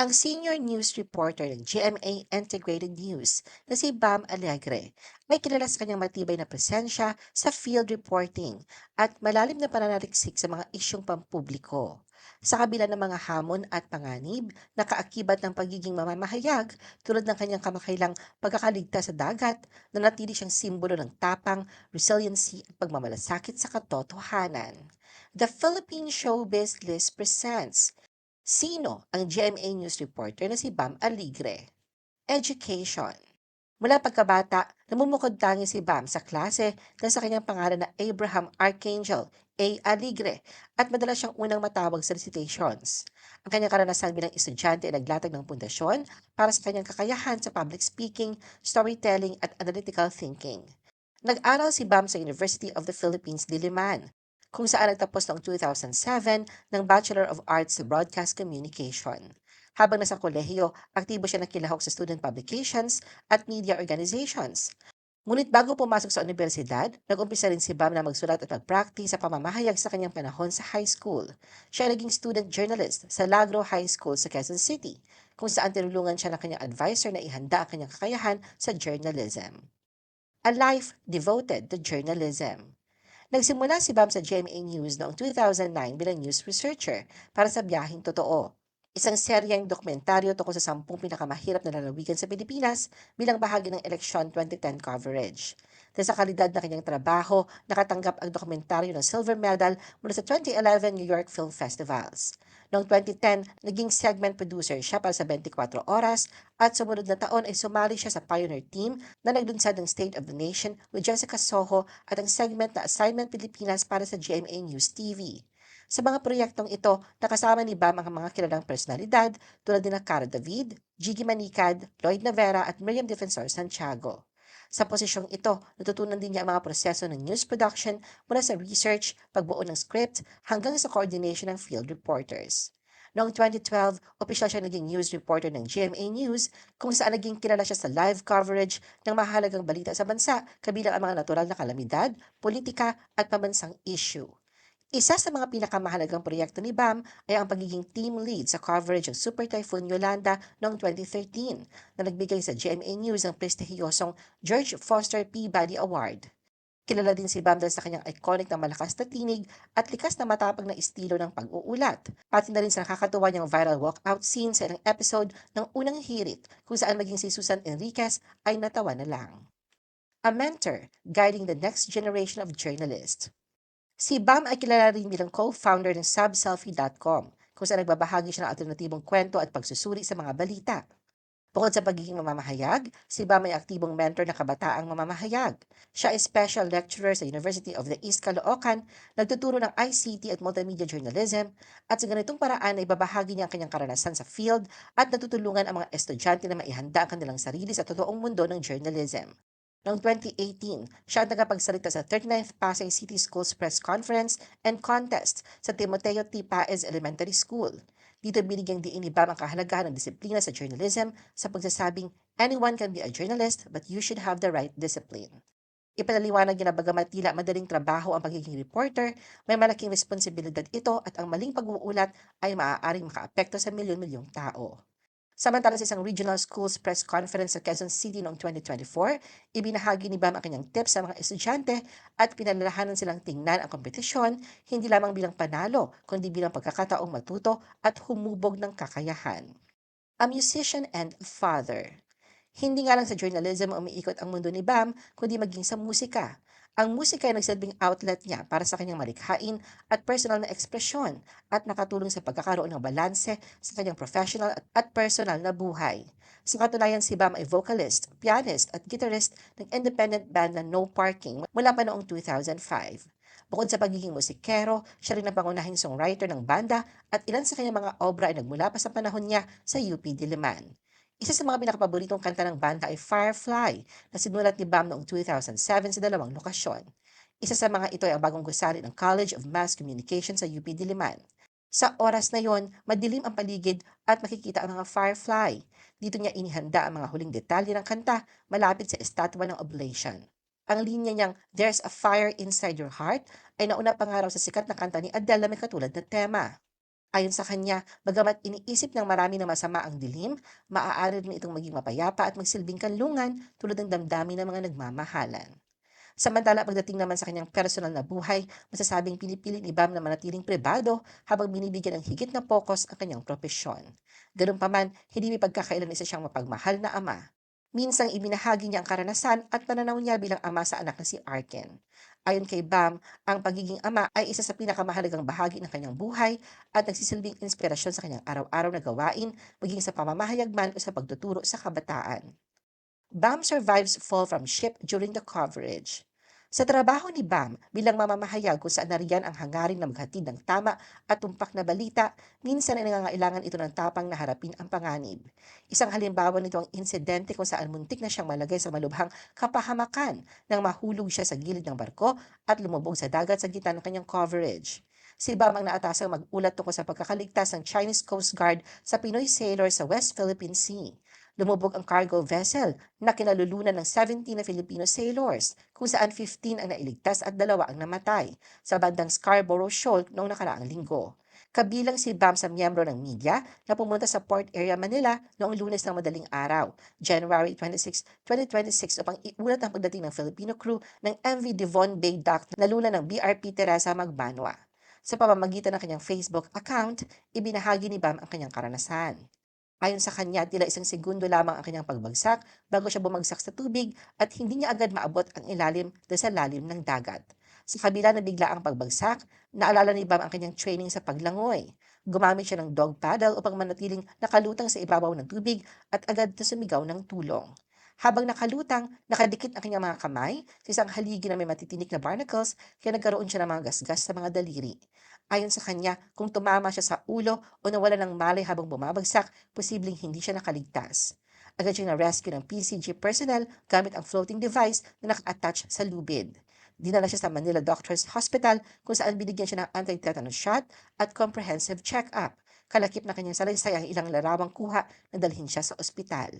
Ang senior news reporter ng GMA Integrated News na si Bam Alegre may kilala sa kanyang matibay na presensya sa field reporting at malalim na pananaliksik sa mga isyong pampubliko. Sa kabila ng mga hamon at panganib na kaakibat ng pagiging mamamahayag tulad ng kanyang kamakailang pagkakaligtas sa dagat, nanatili siyang simbolo ng tapang, resiliency at pagmamalasakit sa katotohanan. The Philippine Showbiz List presents Sino ang GMA News reporter na si Bam Aligre? Education. Mula pagkabata, namumukod-tangi si Bam sa klase dahil sa kanyang pangalan na Abraham Archangel A. Aligre at madalas siyang unang matawag sa recitations. Ang kanyang karanasan bilang estudyante ay naglatag ng pundasyon para sa kanyang kakayahan sa public speaking, storytelling at analytical thinking. Nag-aral si Bam sa University of the Philippines, Diliman, kung saan nagtapos noong 2007 ng Bachelor of Arts sa Broadcast Communication. Habang nasa kolehiyo, aktibo siya nakilahok sa student publications at media organizations. Ngunit bago pumasok sa universidad, nag-umpisa rin si Bam na magsulat at mag-practice sa pamamahayag sa kanyang panahon sa high school. Siya ay naging student journalist sa Lagro High School sa Quezon City, kung saan tinulungan siya ng kanyang advisor na ihanda ang kanyang kakayahan sa journalism. A life devoted to journalism. Nagsimula si Bam sa GMA News noong 2009 bilang news researcher para sa Biyaheng Totoo, isang seryeng dokumentaryo tungkol sa 10 pinakamahirap na lalawigan sa Pilipinas bilang bahagi ng eleksyon 2010 coverage. Dahil sa kalidad ng kanyang trabaho, nakatanggap ang dokumentaryo ng Silver Medal mula sa 2011 New York Film Festivals. Noong 2010, naging segment producer siya para sa 24 Oras at sumunod na taon ay sumali siya sa pioneer team na naglunsad ng State of the Nation with Jessica Soho at ang segment na Assignment Pilipinas para sa GMA News TV. Sa mga proyektong ito, nakasama ni Bam ang mga kilalang personalidad tulad ni Cara David, Jiggy Manicad, Lloyd Navera at Miriam Defensor Santiago. Sa posisyong ito, natutunan din niya ang mga proseso ng news production mula sa research, pagbuo ng script, hanggang sa coordination ng field reporters. Noong 2012, opisyal siya naging news reporter ng GMA News kung saan naging kilala siya sa live coverage ng mahalagang balita sa bansa kabilang ang mga natural na kalamidad, politika at pambansang issue. Isa sa mga pinakamahalagang proyekto ni Bam ay ang pagiging team lead sa coverage ng Super Typhoon Yolanda noong 2013 na nagbigay sa GMA News ng prestihiyosong George Foster Peabody Award. Kilala din si Bam dahil sa kanyang iconic na malakas na tinig at likas na matapang na estilo ng pag-uulat, pati na rin sa nakakatuwa niyang viral walkout scene sa ilang episode ng Unang Hirit kung saan maging si Susan Enriquez ay natawa na lang. A mentor guiding the next generation of journalists. Si Bam ay kilala rin bilang co-founder ng subselfie.com, kung saan nagbabahagi siya ng alternatibong kwento at pagsusuri sa mga balita. Bukod sa pagiging mamamahayag, si Bam ay aktibong mentor ng kabataang mamamahayag. Siya ay special lecturer sa University of the East Caloocan, nagtuturo ng ICT at multimedia journalism, at sa ganitong paraan ay babahagi niya ang kanyang karanasan sa field at natutulungan ang mga estudyante na maihanda ang kanilang sarili sa totoong mundo ng journalism. Noong 2018, siya ang tagapagsalita sa 39th Pasay City Schools Press Conference and Contest sa Timoteo T. Paez Elementary School. Dito binigyang diin ni Bam ang kahalagahan ng disiplina sa journalism sa pagsasabing, anyone can be a journalist but you should have the right discipline. Ipinaliwanag niya na bagamat tila madaling trabaho ang pagiging reporter, may malaking responsibilidad ito at ang maling pag-uulat ay maaaring makaapekto sa milyon-milyong tao. Samantala sa isang regional schools press conference sa Quezon City noong 2024, ibinahagi ni Bam ang kanyang tips sa mga estudyante at pinalalahanan silang tingnan ang kompetisyon hindi lamang bilang panalo, kundi bilang pagkakataong matuto at humubog ng kakayahan. A musician and a father. Hindi nga lang sa journalism umiikot ang mundo ni Bam, kundi maging sa musika. Ang musika ay nagsilbing outlet niya para sa kanyang malikhain at personal na ekspresyon at nakatulong sa pagkakaroon ng balanse sa kanyang professional at personal na buhay. Sa katunayan, si Bam ay vocalist, pianist at guitarist ng independent band na No Parking mula pa noong 2005. Bukod sa pagiging musikero, siya rin ang pangunahing songwriter ng banda at ilan sa kanyang mga obra ay nagmula pa sa panahon niya sa UP Diliman. Isa sa mga pinakapaboritong kanta ng banda ay Firefly na sinulat ni Bam noong 2007 sa dalawang lokasyon. Isa sa mga ito ay ang bagong gusali ng College of Mass Communication sa UP Diliman. Sa oras na yon, madilim ang paligid at makikita ang mga firefly. Dito niya inihanda ang mga huling detalye ng kanta malapit sa estatwa ng oblation. Ang linya niyang There's a Fire Inside Your Heart ay nauna pangaraw sa sikat na kanta ni Adele na may katulad na tema. Ayon sa kanya, bagamat iniisip ng marami na masama ang dilim, maaari rin itong maging mapayapa at magsilbing kanlungan tulad ng damdamin ng mga nagmamahalan. Samantala, pagdating naman sa kanyang personal na buhay, masasabing pinipili ni Bam na manatiling pribado habang binibigyan ng higit na focus ang kanyang propesyon. Ganun pa man, hindi may pagkakailan isa siyang mapagmahal na ama. Minsang ibinahagi niya ang karanasan at pananaw niya bilang ama sa anak na si Arken. Ayon kay Bam, ang pagiging ama ay isa sa pinakamahalagang bahagi ng kanyang buhay at nagsisilbing inspirasyon sa kanyang araw-araw na gawain, maging sa pamamahayag man o sa pagtuturo sa kabataan. Bam survives fall from ship during the coverage. Sa trabaho ni Bam bilang mamamahayag kung saan nariyan ang hangarin na maghatid ng tama at tumpak na balita, minsan ay nangangailangan ito ng tapang na harapin ang panganib. Isang halimbawa nito ang insidente kung saan muntik na siyang malagay sa malubhang kapahamakan nang mahulog siya sa gilid ng barko at lumubog sa dagat sa gitna ng kanyang coverage. Si Bam ang naatasang mag-ulat tungkol sa pagkakaligtas ng Chinese Coast Guard sa Pinoy sailor sa West Philippine Sea. Lumubog ang cargo vessel na kinalulunan ng 17 na Filipino sailors, kung saan 15 ang nailigtas at 2 ang namatay sa bandang Scarborough Shoal noong nakaraang linggo. Kabilang si Bam sa miyembro ng media na pumunta sa Port Area Manila noong Lunes ng madaling araw, January 26, 2026 upang iulat ang pagdating ng Filipino crew ng MV Devon Bay Dock na luna ng BRP Teresa Magbanwa. Sa pamamagitan ng kanyang Facebook account, ibinahagi ni Bam ang kanyang karanasan. Ayon sa kanya, tila isang segundo lamang ang kanyang pagbagsak bago siya bumagsak sa tubig at hindi niya agad maabot ang ilalim dahil sa lalim ng dagat. Sa kabila na bigla ang pagbagsak, naalala ni Bam ang kanyang training sa paglangoy. Gumamit siya ng dog paddle upang manatiling nakalutang sa ibabaw ng tubig at agad na sumigaw ng tulong. Habang nakalutang, nakadikit ang kanyang mga kamay sa isang haligi na may matitinik na barnacles kaya nagkaroon siya ng mga gasgas sa mga daliri. Ayon sa kanya, kung tumama siya sa ulo o nawala ng malay habang bumabagsak, posibleng hindi siya nakaligtas. Agad siyang na-rescue ng PCG personnel gamit ang floating device na naka-attach sa lubid. Dinala siya sa Manila Doctors Hospital kung saan binigyan siya ng anti-tetanus shot at comprehensive check-up. Kalakip na kanyang salaysay ang ilang larawang kuha na dalhin siya sa ospital.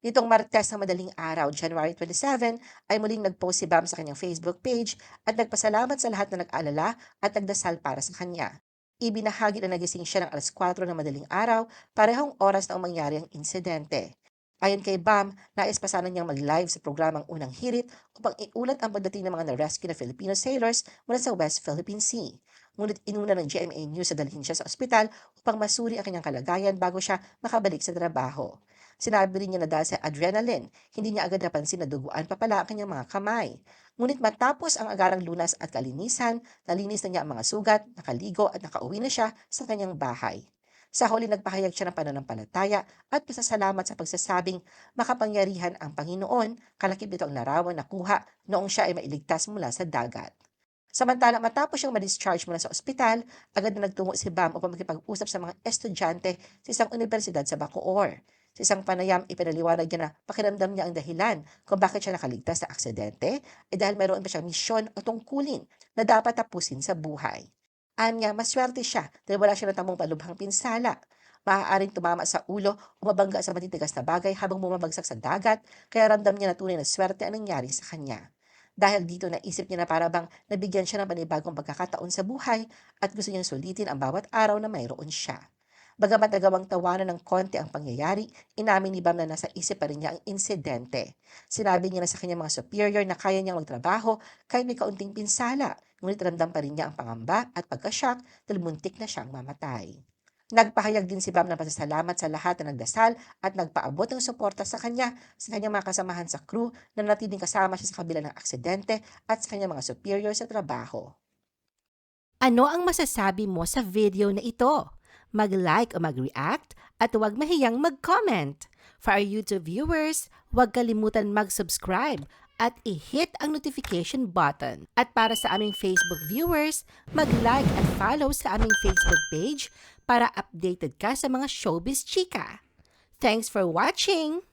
Nitong Martes ng madaling araw, January 27, ay muling nag-post si Bam sa kanyang Facebook page at nagpasalamat sa lahat na nag-alala at nagdasal para sa kanya. Ibinahagi na nagising siya ng alas 4 ng madaling araw, parehong oras na mangyari ang insidente. Ayon kay Bam, nais pa sana niyang mag-live sa programang Unang Hirit upang iulat ang pagdating ng mga na-rescue na Filipino sailors mula sa West Philippine Sea. Ngunit inuna ng GMA News na dalhin siya sa ospital upang masuri ang kanyang kalagayan bago siya makabalik sa trabaho. Sinabi rin niya na dahil sa adrenaline, hindi niya agad napansin na duguan pa pala ang kanyang mga kamay. Ngunit matapos ang agarang lunas at kalinisan, nalinis na niya ang mga sugat, nakaligo at nakauwi na siya sa kanyang bahay. Sa huli nagpahayag siya ng pananampalataya at pasasalamat sa pagsasabing makapangyarihan ang Panginoon, kalakip nito ang larawan na kuha noong siya ay mailigtas mula sa dagat. Samantala matapos siyang ma-discharge mula sa ospital, agad na nagtungo si Bam upang makipag-usap sa mga estudyante sa isang universidad sa Bacoor. Sa isang panayam, ipinaliwanag niya na pakiramdam niya ang dahilan kung bakit siya nakaligtas sa aksidente ay dahil mayroon pa siyang misyon o tungkulin na dapat tapusin sa buhay. Anya, maswerte siya dahil wala siya natamong palubhang pinsala. Maaaring tumama sa ulo o mabangga sa matitigas na bagay habang bumabagsak sa dagat, kaya ramdam niya na tunay na swerte ang nangyari sa kanya. Dahil dito naisip niya na para bang nabigyan siya ng panibagong pagkakataon sa buhay at gusto niyang sulitin ang bawat araw na mayroon siya. Bagamat nagawang tawanan ng konti ang pangyayari, inamin ni Bam na nasa isip pa rin niya ang insidente. Sinabi niya na sa kanyang mga superior na kaya niyang magtrabaho kahit may kaunting pinsala, ngunit ramdam pa rin niya ang pangamba at pagkashock dahil muntik na siyang mamatay. Nagpahayag din si Bam ng pasasalamat sa lahat na nagdasal at nagpaabot ng suporta sa kanyang mga kasamahan sa crew na natiling kasama siya sa kabila ng aksidente at sa kanyang mga superior sa trabaho. Ano ang masasabi mo sa video na ito? Mag-like o mag-react at huwag mahiyang mag-comment. For our YouTube viewers, huwag kalimutan mag-subscribe at i-hit ang notification button. At para sa aming Facebook viewers, mag-like at follow sa aming Facebook page para updated ka sa mga showbiz chika. Thanks for watching!